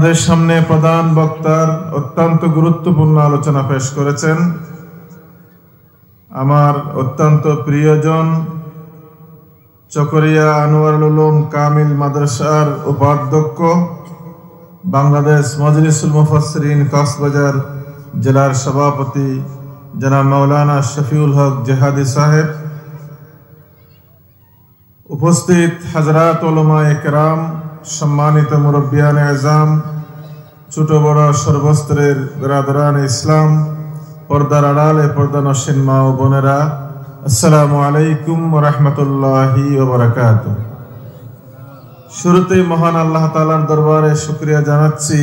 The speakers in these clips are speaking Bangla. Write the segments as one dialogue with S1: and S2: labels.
S1: আমাদের সামনে প্রধান বক্তার অত্যন্ত গুরুত্বপূর্ণ আলোচনা পেশ করেছেন আমার অত্যন্ত প্রিয়জন চকরিয়া আনোয়ারুল উলুম কামিল মাদ্রাসার উপাধ্যক্ষ বাংলাদেশ মজলিসুল মুফাসসিরিন কক্সবাজার জেলার সভাপতি জনাব মাওলানা শফিউল হক জিহাদি সাহেব, উপস্থিত হযরত উলামায়ে কেরাম, সম্মানিত মুরব্বিয়ানে আযম, ছোট বড় সর্বস্তরের বিরাদরান ইসলাম, পর্দার আড়ালে পর্দানশীন মা ও বোনেরা, আসসালামু আলাইকুম ওয়া রাহমাতুল্লাহি ওয়া বারাকাতুহু। শুরুতেই মহান আল্লাহ তাআলার দরবারে শুকরিয়া জানাচ্ছি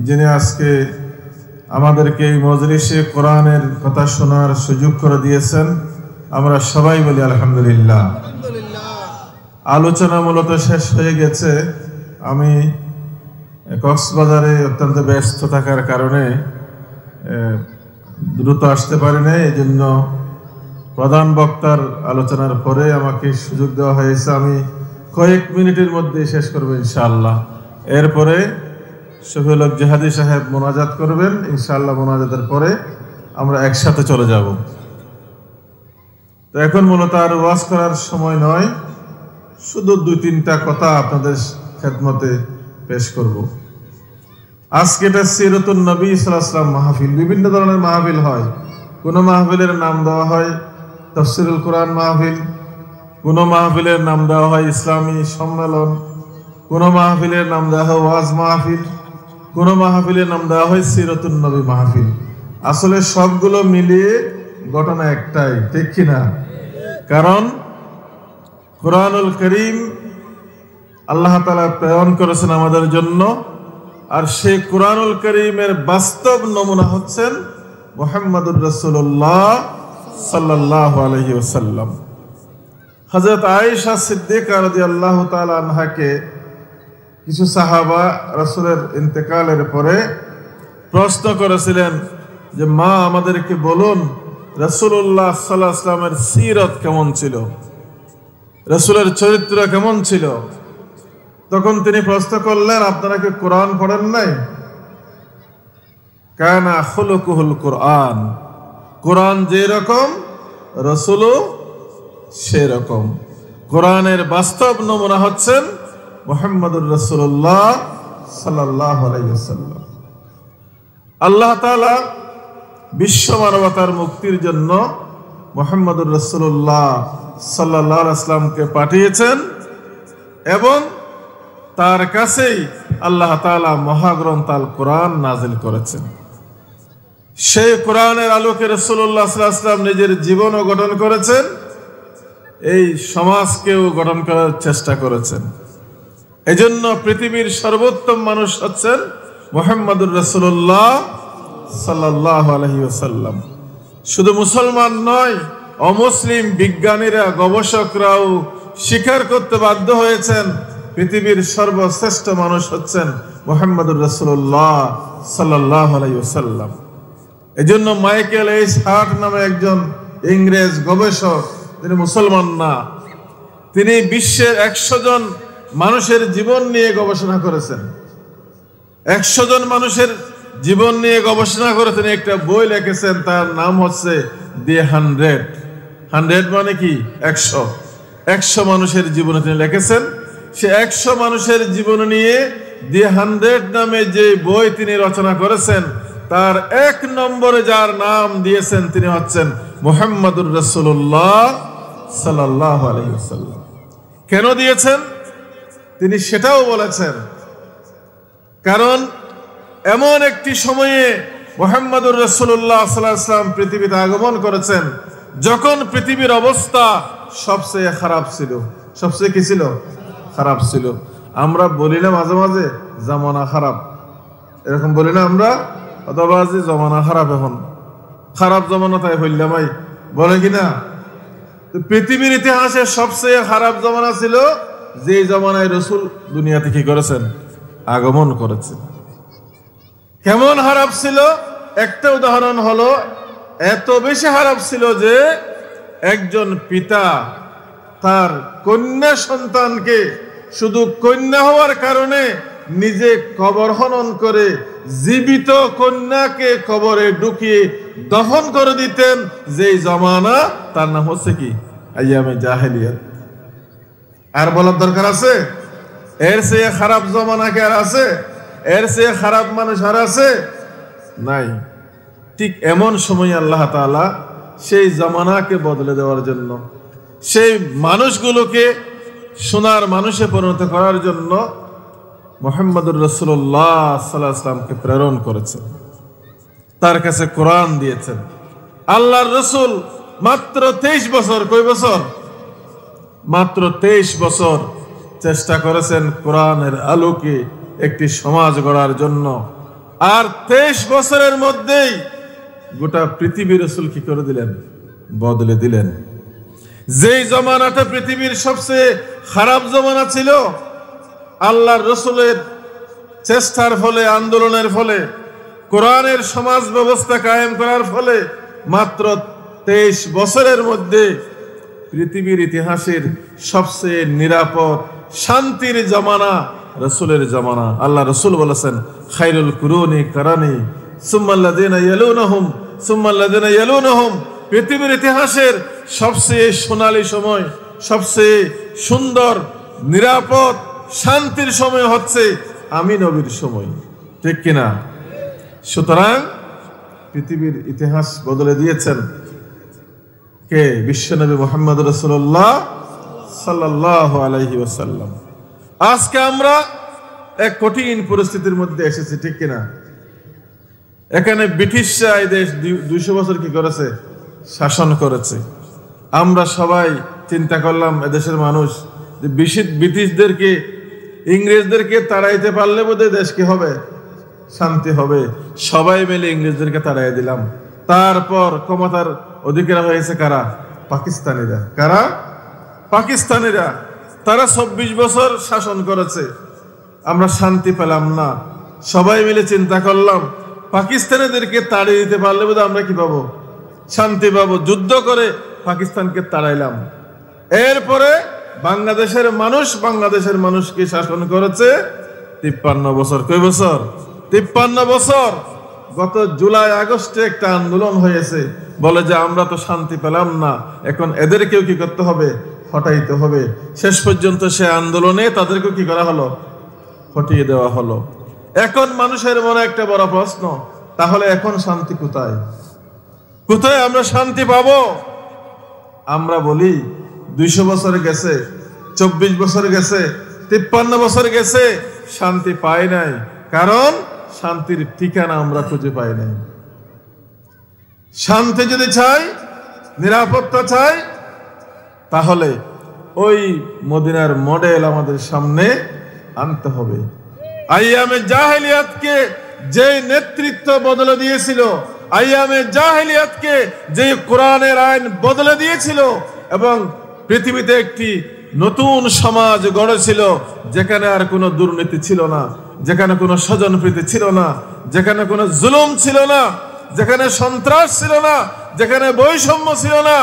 S1: যিনি আজকে আমাদেরকে এই মজলিসে কোরআনের কথা শোনার সুযোগ করে দিয়েছেন। আমরা সবাই বলি আলহামদুলিল্লাহ। আলোচনা মূলত শেষ হয়ে গেছে। আমি কক্সবাজারে অত্যন্ত ব্যস্ত থাকার কারণে দ্রুত আসতে পারি না, এই জন্য প্রধান বক্তার আলোচনার পরে আমাকে সুযোগ দেওয়া হয়েছে। আমি কয়েক মিনিটের মধ্যে শেষ করবো ইনশাআল্লাহ। এরপরে শফিউল হক জিহাদি সাহেব মোনাজাত করবেন ইনশাআল্লাহ। মোনাজাতের পরে আমরা একসাথে চলে যাব। তো এখন মূলত আর ওয়াজ করার সময় নয়, শুধু দুই তিনটা কথা আপনাদের খেদমতে পেশ করব। আজকে এটা সিরাতুন নবী সাল্লাল্লাহু আলাইহি ওয়াসাল্লাম মাহফিল। বিভিন্ন ধরনের মাহফিল হয়। কোন মাহফিলের নাম দেওয়া হয় তাফসীরুল কোরআন মাহফিল, কোন মাহফিলের নাম দেওয়া হয় ইসলামী সম্মেলন, কোন মাহফিলের নাম দেওয়া হয় ওয়াজ মাহফিল, কোন মাহফিলের নাম দেওয়া হয় সিরাতুন নবী মাহফিল। আসলে সবগুলো মিলিয়ে ঘটনা একটাই, ঠিক কিনা? কারণ কোরআনুল কারীম আল্লাহ তাআলা প্রেরণ করেছেন আমাদের জন্য, আর সেই কোরআনুল কারীমের বাস্তব নমুনা হচ্ছেন মুহাম্মদুর রাসূলুল্লাহ সাল্লাল্লাহু আলাইহি ওয়াসাল্লাম। হযরত আয়েশা সিদ্দিকা রাদিয়াল্লাহু তাআলা আনহাকে কিছু সাহাবা রাসূলের ইন্তেকালের পরে প্রশ্ন করেছিলেন যে মা, আমাদেরকে বলুন রাসূলুল্লাহ সাল্লাল্লাহু আলাইহি ওয়াসাল্লামের সিরাত কেমন ছিল, রাসূলের চরিত্র কেমন ছিল। তখন তিনি প্রশ্ন করলেন, আপনারা কি কোরআন পড়েন নাই? কানা খুলুকুহুল কোরআন, কোরআন যেরকম রাসূলও সেরকম। কোরআনের বাস্তব নমুনা হচ্ছেন মুহাম্মদুর রাসূলুল্লাহ সাল্লাল্লাহু আলাইহি ওয়াসাল্লাম। আল্লাহ তাআলা বিশ্ব মানবতার মুক্তির জন্য মুহাম্মদুর রাসূলুল্লাহ সাল্লাল্লাহু আলাইহি ওয়াসাল্লামকে পাঠিয়েছেন এবং তার কাছেই আল্লাহ তাআলা মহাগ্রন্থ আল কোরআন নাজিল করেছেন। সেই কোরআনের আলোকে রাসূলুল্লাহ সাল্লাল্লাহু আলাইহি ওয়াসাল্লাম নিজের জীবনও গঠন করেছেন, এই সমাজকেও গঠন করার চেষ্টা করেছেন। এজন্য পৃথিবীর সর্বোত্তম মানুষ হচ্ছেন মুহাম্মদুর রাসূলুল্লাহ সাল্লাল্লাহু আলাইহি ওয়াসাল্লাম। শুধু মুসলমান নয়, অমুসলিম বিজ্ঞানীরা, গবেষকরাও স্বীকার করতে বাধ্য হয়েছেন পৃথিবীর সর্বশ্রেষ্ঠ মানুষ হচ্ছেন মুহাম্মদুর রাসূলুল্লাহ সাল্লাল্লাহু আলাইহি ওয়াসাল্লাম। এজন্য মাইকেল এইচ হার্ট নামে একজন ইংরেজ গবেষক, তিনি মুসলমান না, তিনি বিশ্বের 100 জন মানুষের জীবন নিয়ে গবেষণা করেছেন। 100 জন মানুষের জীবন নিয়ে গবেষণা করে তিনি একটা বই লিখেছেন, তার নাম হচ্ছে দি 100। 100 মানে কি? 100। 100 মানুষের জীবনে তিনি লিখেছেন। সে 100 মানুষের জীবন নিয়ে দি 100 নামে যে বই তিনি রচনা করেছেন, তার 1 নম্বরে যার নাম দিয়েছেন তিনি হচ্ছেন মুহাম্মদুর রাসূলুল্লাহ সাল্লাল্লাহু আলাইহি ওয়াসাল্লাম। কেন দিয়েছেন তিনি সেটাও বলেছেন। কারণ এমন একটি সময়ে মুহাম্মদুর রাসূলুল্লাহ সাল্লাল্লাহু আলাইহি ওয়াসাল্লাম পৃথিবীতে আগমন করেছেন যখন পৃথিবীর অবস্থা সবচেয়ে খারাপ ছিল। সবচেয়ে কি ছিল? খারাপ ছিল। আমরা বলি না মাঝে মাঝে জামানা খারাপ, এরকম বলি না আমরা? অথবা যে জমানা খারাপ, এখন খারাপ জমানা তাই বললাম ভাই, বলে কিনা? তো পৃথিবীর ইতিহাসে সবচেয়ে খারাপ জমানা ছিল যে জমানায় রাসূল দুনিয়াতে কি করেছেন? আগমন করেছেন। কেমন খারাপ ছিল? একটা উদাহরণ হলো, এত বেশি খারাপ ছিল যে একজন পিতা তার কন্যা সন্তানকে শুধু কন্যা হওয়ার কারণে নিজে কবর খনন করে জীবিত কন্যাকে কবরে ঢুকিয়ে দফন করে দিতেন। যেই জমানা, তার নাম হচ্ছে কি? আইয়ামে জাহেলিয়াত। আর বলার দরকার আছে? এর চেয়ে খারাপ জমানা কি আর আছে? এর চেয়ে খারাপ মানুষ আর আছে? নাই। ঠিক এমন সময় আল্লাহ তাআলা সেই জমানাকে বদলে দেওয়ার জন্য, সেই মানুষগুলোকে সোনার মানুষে পরিণত করার জন্য মুহাম্মদুর রাসূলুল্লাহ সাল্লাল্লাহু আলাইহি ওয়াসাল্লামকে প্রেরণ করেছেন, তার কাছে কোরআন দিয়েছেন। আল্লাহর রাসূল মাত্র 23 বছর, কয় বছর? মাত্র 23 বছর চেষ্টা করেছেন কোরআনের আলোকে একটি সমাজ গড়ার জন্য। আর 23 বছরের মধ্যেই গোটা পৃথিবীর রাসূল কি করে দিলেন? বদলে দিলেন। যেই জমানাটা পৃথিবীর সবচেয়ে খারাপ জমানা ছিল, আল্লাহর রাসূলের চেষ্টার ফলে, আন্দোলনের ফলে, কোরআনের সমাজ ব্যবস্থা কায়েম করার ফলে মাত্র 23 বছরের মধ্যে পৃথিবীর ইতিহাসের সবচেয়ে নিরাপদ শান্তির জামানা রাসূলের জামানা। আল্লাহ রাসূল বলেছেন, খায়রুল কুরুনি কারানি সুম্মাল্লাযিনা ইয়ালুনহুম সুম্মাল্লাযিনা ইয়ালুনহুম। পৃথিবীর ইতিহাসের সবচেয়ে সোনালী সময়, সবচেয়ে সুন্দর, নিরাপদ, শান্তির সময় হচ্ছে আমি নবীর সময়, ঠিক কিনা? সুতরাং পৃথিবীর ইতিহাস বদলে দিয়েছেন কে? বিশ্বনবী মুহাম্মদ রাসূলুল্লাহ সাল্লাল্লাহু আলাইহি ওয়াসাল্লাম। আজকে আমরা এক কঠিন পরিস্থিতির মধ্যে এসেছি, ঠিক কিনা? এখানে ব্রিটিশরা এই দেশ 200 বছর কি করেছে? শাসন করেছে। আমরা সবাই চিন্তা করলাম, এদেশের মানুষ, যে ব্রিটিশদেরকে, ইংরেজদেরকে তাড়াইতে পারলে বোধহয় দেশ কি হবে? শান্তি হবে। সবাই মিলে ইংরেজদেরকে তাড়াই দিলাম। তারপর ক্ষমতার অধিকার হয়েছে কারা? পাকিস্তানিরা। কারা? পাকিস্তানিরা। তারা 24 বছর শাসন করেছে, আমরা শান্তি পেলাম না। সবাই মিলে চিন্তা করলাম, পাকিস্তানিদেরকে তাড়িয়ে দিতে পারলে বোধহয় আমরা কি পাবো? শান্তি পাবো। যুদ্ধ করে পাকিস্তানকে তাড়াইলাম। এরপরে বাংলাদেশের মানুষকে শাসন করেছে 53 বছর। কয় বছর? 53 বছর। গত জুলাই আগস্টে একটা আন্দোলন হয়েছে, বলে যে আমরা তো শান্তি পেলাম না, এখন এদেরকেও কি করতে হবে? হটাইতে হবে। শেষ পর্যন্ত সে আন্দোলনে তাদেরকেও কি করা হলো? হটিয়ে দেওয়া হলো। এখন মানুষের মনে একটা বড় প্রশ্ন, তাহলে এখন শান্তি কোথায়? কোথায় আমরা শান্তি পাবো? আমরা বলি 200 বছর গেছে, 24 বছর গেছে, 53 বছর গেছে, শান্তি পাই নাই। কারণ শান্তির ঠিকানা আমরা খুঁজে পাই নাই। শান্তি যদি চাই, নিরাপত্তা চাই, তাহলে ওই মদিনার মডেল আমাদের সামনে আনতে হবে। আইয়ামে জাহেলিয়াতকে যে নেতৃত্ব বদলে দিয়েছিল, আইয়ামে জাহেলিয়াতকে যে কোরআনের আইন বদলে দিয়েছিল এবং পৃথিবীতে একটি নতুন সমাজ গড়েছিল, যেখানে আর কোনো দুর্নীতি ছিল না, যেখানে কোনো স্বজনপ্রীতি ছিল না, যেখানে কোনো জুলুম ছিল না, যেখানে সন্ত্রাস ছিল না, যেখানে বৈষম্য ছিল না,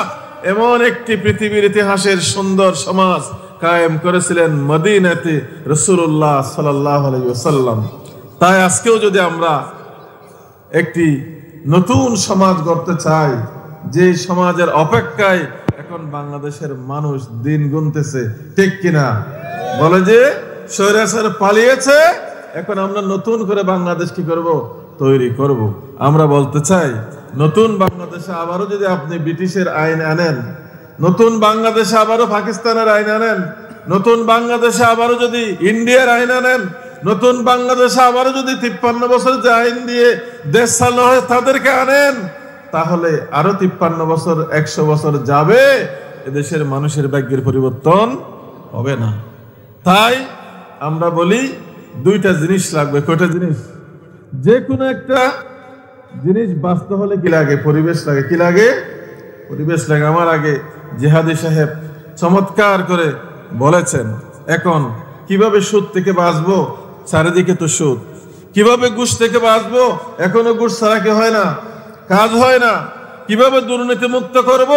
S1: এমন একটি পৃথিবীর ইতিহাসের সুন্দর সমাজ কায়েম করেছিলেন মদিনাতে রাসূলুল্লাহ সাল্লাল্লাহু আলাইহি ওয়াসাল্লাম। তাই আজকেও যদি আমরা একটি নতুন সমাজ গড়তে চাই, যে সমাজের অপেক্ষায় এখন বাংলাদেশের মানুষ দিন গুনতেছে, ঠিক কিনা? বলে যে স্বৈরাচার পালিয়েছে, এখন আমরা নতুন করে বাংলাদেশ কি করব? তৈরি করব। আমরা বলতে চাই, নতুন বাংলাদেশে আবারও যদি আপনি ব্রিটিশের আইন আনেন, নতুন বাংলাদেশে আবারও পাকিস্তানের আইন আনেন, নতুন বাংলাদেশে আবারও যদি ইন্ডিয়ার আইন আনেন, নতুন বাংলাদেশে আবারও যদি 53 বছর যে আইন দিয়ে দেশ চালানো হয় তাদেরকে আনেন, তাহলে আরো 53 বছর, 100 বছর যাবে, এদেশের মানুষের ভাগ্যের পরিবর্তন হবে না। তাই আমরা বলি দুইটা জিনিস লাগবে। কয়টা জিনিস? যে কোনো একটা জিনিস বাঁচতে হলে কি লাগে? পরিবেশ লাগে। কি লাগে? পরিবেশ লাগে। আমার আগে জিহাদি সাহেব চমৎকার করে বলেছেন, এখন কিভাবে সুদ থেকে বাঁচবো? চারিদিকে তো সুদ। কিভাবে ঘুষ থেকে বাঁচবো? এখনো ঘুষ ছাড়া কি হয় না? কাজ হয় না। কিভাবে দুর্নীতি মুক্ত করব?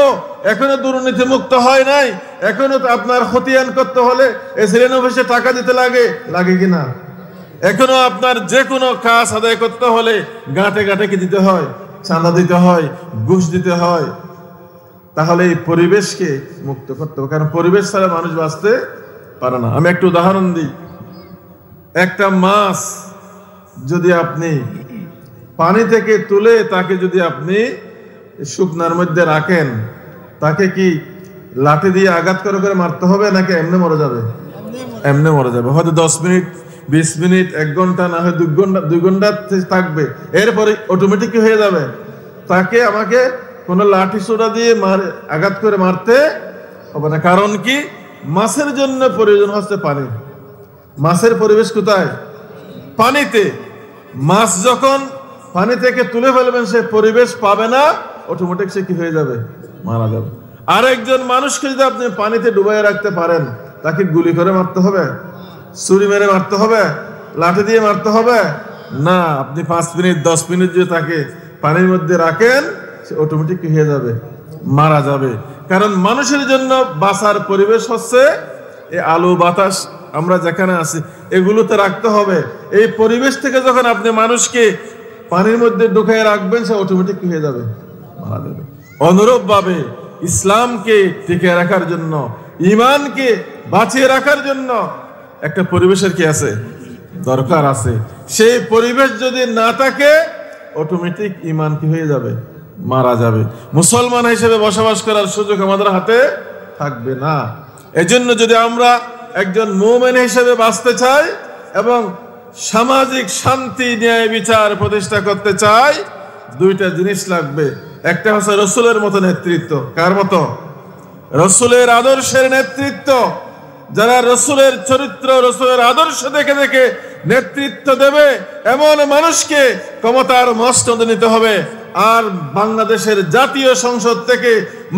S1: এখনো দুর্নীতি মুক্ত হয় নাই। এখনো তো আপনার খতিয়ান করতে হলে এসিলেন অফিসে টাকা দিতে লাগে, লাগে কিনা? এখনো আপনার যে কোনো কাজ আদায় করতে হলে গাঁটে গাঁটে কি দিতে হয়? চাঁদা দিতে হয়, ঘুষ দিতে হয়। তাহলে এই পরিবেশকে মুক্ত করতে হবে, কারণ পরিবেশ ছাড়া মানুষ বাঁচতে পারে না। আমি একটা উদাহরণ দিই। একটা মাছ যদি আপনি পানি থেকে তুলে তাকে যদি আপনি শুকনার মধ্যে রাখেন, তাকে কি লাঠি দিয়ে আঘাত করে করে মারতে হবে, নাকি এমনি মরে যাবে? এমনি মরে যাবে। হয়তো 10 মিনিট, 20 মিনিট, 1 ঘন্টা, না হয় 2 ঘন্টা থাকবে, এরপরে অটোমেটিক হয়ে যাবে। তাকে আমাকে কোনো লাঠি সোটা দিয়ে আঘাত করে মারতে হবে না। কারণ কি? মাছের জন্য প্রয়োজন হচ্ছে পানি। মাছের পরিবেশ কোথায়? পানিতে। মাছ যখন পানি থেকে তুলে ফেলবেন, সে পরিবেশ পাবে না, অটোমেটিক সে কি হয়ে যাবে? মারা যাবে। আরেকজন মানুষকে যদি আপনি পানিতে ডুবাই রাখতে পারেন, তাকে গুলি করে মারতে হবে, ছুরি মেরে মারতে হবে, লাঠি দিয়ে মারতে হবে না। আপনি 5 মিনিট, 10 মিনিট যদি তাকে পানির মধ্যে রাখেন, সে অটোমেটিক কি হয়ে যাবে? মারা যাবে। কারণ মানুষের জন্য বাঁচার পরিবেশ হচ্ছে এই আলো বাতাস, আমরা যেখানে আছি এগুলোতে রাখতে হবে। এই পরিবেশ থেকে যখন আপনি মানুষকে পানির মধ্যে ঢুকিয়ে রাখবেন, সে অটোমেটিক কি হয়ে যাবে? মারা যাবে। অনুরূপ ভাবে ইসলামকে টিকে রাখার জন্য, ঈমানকে বাঁচিয়ে রাখার জন্য একটা পরিবেশের কি আছে? দরকার আছে। সেই পরিবেশ যদি না থাকে, অটোমেটিক ঈমান কি হয়ে যাবে? মারা যাবে। মুসলমান হিসেবে বসবাস করার সুযোগ আমাদের হাতে থাকবে না। এজন্য যদি আমরা একজন মুমিন হিসেবে বাঁচতে চাই এবং সামাজিক শান্তি, ন্যায়, বিচার প্রতিষ্ঠা করতে চাই, 2টা জিনিস লাগবে। একটা হচ্ছে রাসূলের মতো নেতৃত্ব। কার মতো? রাসূলের আদর্শের নেতৃত্ব। যারা রাসূলের চরিত্র, রাসূলের আদর্শ দেখে দেখে নেতৃত্ব দেবে, এমন মানুষকে ক্ষমতার মসনদে নিতে হবে। আর বাংলাদেশের জাতীয় সংসদ থেকে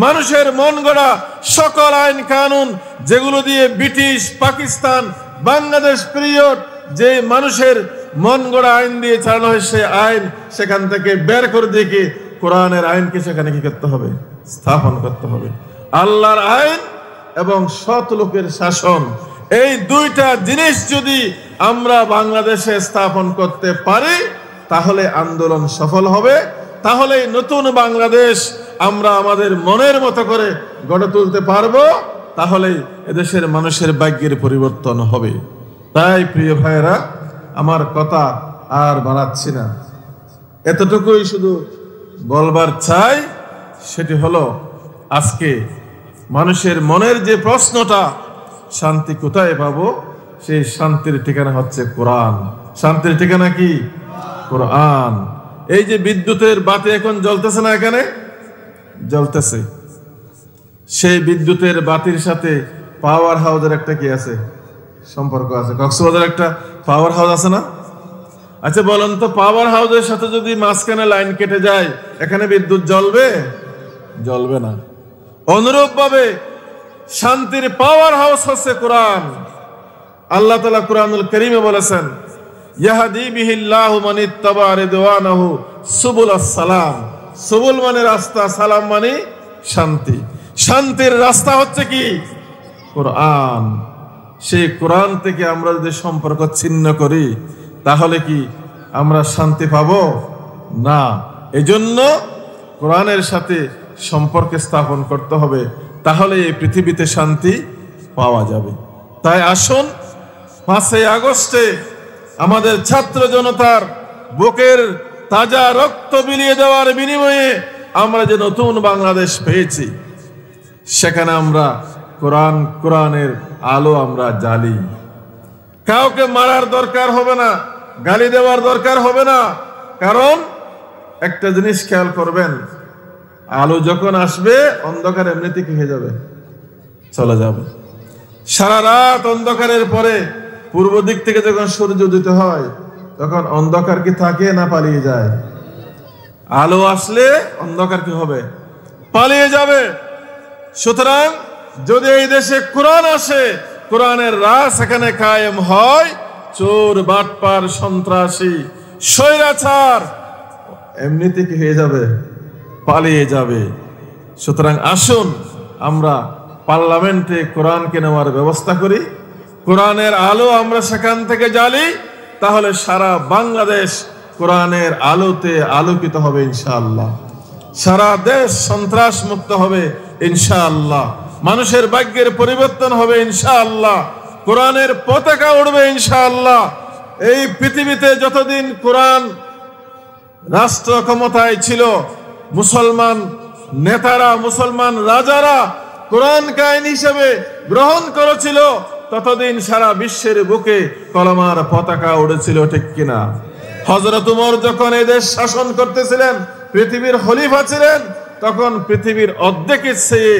S1: মানুষের মন গড়া সকল আইন কানুন, যেগুলো দিয়ে ব্রিটিশ, পাকিস্তান, বাংলাদেশ পিরিয়ড যে মানুষের মন গড়া আইন দিয়ে চালানো হয়, সে আইন সেখান থেকে বের করে দিয়ে কোরআনের আইনকে সেখানে কি করতে হবে? স্থাপন করতে হবে। আল্লাহর আইন এবং সৎ লোকের শাসন, এই 2টা জিনিস যদি আমরা বাংলাদেশে স্থাপন করতে পারি, তাহলে আন্দোলন সফল হবে। তাহলে নতুন বাংলাদেশ আমরা আমাদের মনের মতো করে গড়ে তুলতে পারবো। তাহলে এদেশের মানুষের ভাগ্যের পরিবর্তন হবে। তাই প্রিয় ভাইয়েরা, আমার কথা আর বাড়াচ্ছি না, এতটুকুই শুধু বলবার চাই। সেটি হলো, আজকে মানুষের মনের যে প্রশ্নটা, শান্তি কোথায় পাবো? সেই শান্তির ঠিকানা হচ্ছে কোরআন। শান্তির ঠিকানা কি? কোরআন। এই যে বিদ্যুতের বাতি এখন জ্বলতেছে না, এখানে জ্বলতেছে, সেই বিদ্যুতের বাতির সাথে পাওয়ার হাউসের একটা কি আছে? সম্পর্ক আছে। কক্সবাজার একটা পাওয়ার হাউস আছে না? আচ্ছা বলেন তো, পাওয়ার হাউসের সাথে যদি মাঝখানে লাইন কেটে যায়, এখানে বিদ্যুৎ জ্বলবে? জ্বলবে না। অনুরূপ ভাবে শান্তির পাওয়ার হাউস হচ্ছে কোরআন। আল্লাহ তাআলা কোরআনুল কারীমে বলেছেন, ইয়াহদি বিহিল্লাহু মান ইত্তাবা রিদওয়ানাহু সুবুলাস সালাম। সুবুল মানে রাস্তা, সালাম মানে শান্তি। শান্তির রাস্তা হচ্ছে কি? কোরআন। সেই কোরআন থেকে আমরা যদি সম্পর্ক ছিন্ন করি, তাহলে কি আমরা শান্তি পাবো? না। এজন্য কোরআনের সাথে সম্পর্ক স্থাপন করতে হবে, তাহলে এই পৃথিবীতে শান্তি পাওয়া যাবে। তাই আসুন 5ই আগস্টে আমাদের ছাত্র জনতার বুকের তাজা রক্ত বিলিয়ে দেওয়ার বিনিময়ে আমরা যে নতুন বাংলাদেশ পেয়েছি, সেখানে আমরা কোরআনের আলো আমরা জ্বালি। কাউকে মারার দরকার হবে না, গালি দেওয়ার দরকার হবে না। কারণ একটা জিনিস খেয়াল করবেন, আলো যখন আসবে, অন্ধকার এমনিতে কি হয়ে যাবে? চলে যাবে। সারা রাত অন্ধকারের পরে পূর্ব দিক থেকে যখন সূর্য উদিত হয়, তখন অন্ধকার কি থাকে না পালিয়ে যায়? আলো আসলে অন্ধকার কি হবে? পালিয়ে যাবে। সুতরাং যদি এই দেশে কোরআন আসে, কোরআনের রাজ এখানে কায়েম হয়, চোর, বাটপার, সন্ত্রাসী, স্বৈরাচার এমনিতে কি হয়ে যাবে? পালিয়ে যাবে। সুতরাং আসুন আমরা পার্লামেন্টে কোরআনকে নেওয়ার ব্যবস্থা করি, কোরআনের আলো আমরা সেখান থেকে জ্বালি, তাহলে সারা বাংলাদেশ কোরআনের আলোতে আলোকিত হবে ইনশাআল্লাহ। সারা দেশ সন্ত্রাস মুক্ত হবে ইনশাআল্লাহ। মানুষের ভাগ্যের পরিবর্তন হবে ইনশাআল্লাহ। কোরআনের পতাকা উড়বে ইনশাআল্লাহ। এই পৃথিবীতে যতদিন কোরআন রাষ্ট্র ক্ষমতায় ছিল, মুসলমান নেতারা, মুসলমান রাজারা কোরআনকে আইন হিসেবে গ্রহণ করেছিল, ততদিন সারা বিশ্বের বুকে কলমার পতাকা উড়েছিল, ঠিক কিনা? হযরত উমর যখন এই দেশ শাসন করতেছিলেন, পৃথিবীর খলিফা ছিলেন, তখন পৃথিবীর অর্ধেকের চেয়ে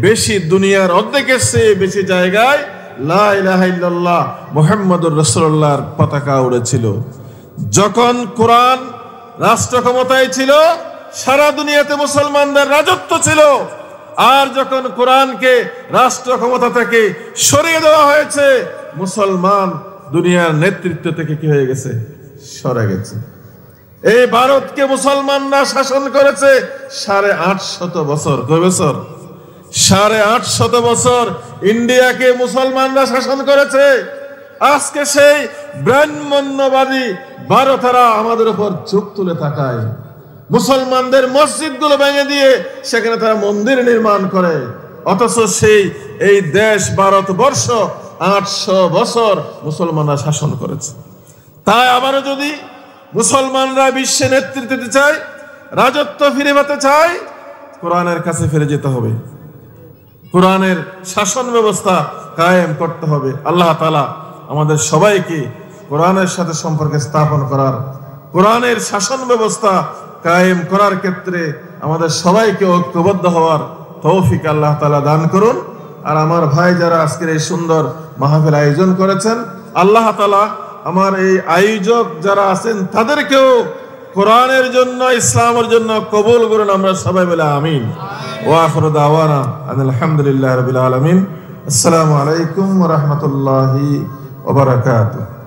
S1: বেশি, দুনিয়ার অর্ধেকের চেয়ে বেশি জায়গায় লা ইলাহা ইল্লাল্লাহ মুহাম্মাদুর রাসূলুল্লাহর পতাকা উড়েছিল। যখন কোরআন রাষ্ট্র ক্ষমতায় ছিল, সারা দুনিয়াতে মুসলমানদের রাজত্ব ছিল। আর যখন কোরআনকে রাষ্ট্র ক্ষমতা থেকে সরিয়ে দেওয়া হয়েছে, মুসলমান দুনিয়ার নেতৃত্ব থেকে কি হয়ে গেছে? সরে গেছে। এই ভারতকে মুসলমানরা শাসন করেছে 850 বছর। কয় বছর? 850 বছর ইন্ডিয়াকে মুসলমানরা শাসন করেছে। আজকে সেই ব্রাহ্মণ্যবাদী ভারতেরা আমাদের উপর চোখ তুলে তাকায়। মুসলমানদের মসজিদগুলো ভেঙে দিয়ে সেখানে তারা মন্দির নির্মাণ করে, অথচ এই দেশ ভারতবর্ষ 800 বছর মুসলমানরা শাসন করেছে। তাই আবারও যদি মুসলমানরা বিশ্বে নেতৃত্ব দিতে চায়, রাজত্ব ফিরে পেতে চায়, কোরআনের কাছে ফিরে যেতে হবে। কোরআনের শাসন ব্যবস্থা কায়েম করতে হবে। আল্লাহ তাআলা আমাদের সবাইকে কোরআনের সাথে সম্পর্ক স্থাপন করার, কোরআনের শাসন ব্যবস্থা কায়েম করার ক্ষেত্রে আমাদের সবাইকে ঐক্যবদ্ধ হওয়ার তৌফিক আল্লাহ তাআলা দান করুন। আর আমার ভাই যারা আজকের এই সুন্দর মাহফিল আয়োজন করেছেন, আল্লাহ তাআলা আমার এই আয়োজক যারা আছেন তাদেরকেও কোরআনের জন্য, ইসলামের জন্য কবুল করুন। আমরা সবাই বলে আমিন। ওয়া আখিরু দাওয়ানা আলহামদুলিল্লাহি রাব্বিল আলামিন। আসসালামু আলাইকুম ওয়া রাহমাতুল্লাহি ওয়া বারাকাতুহু।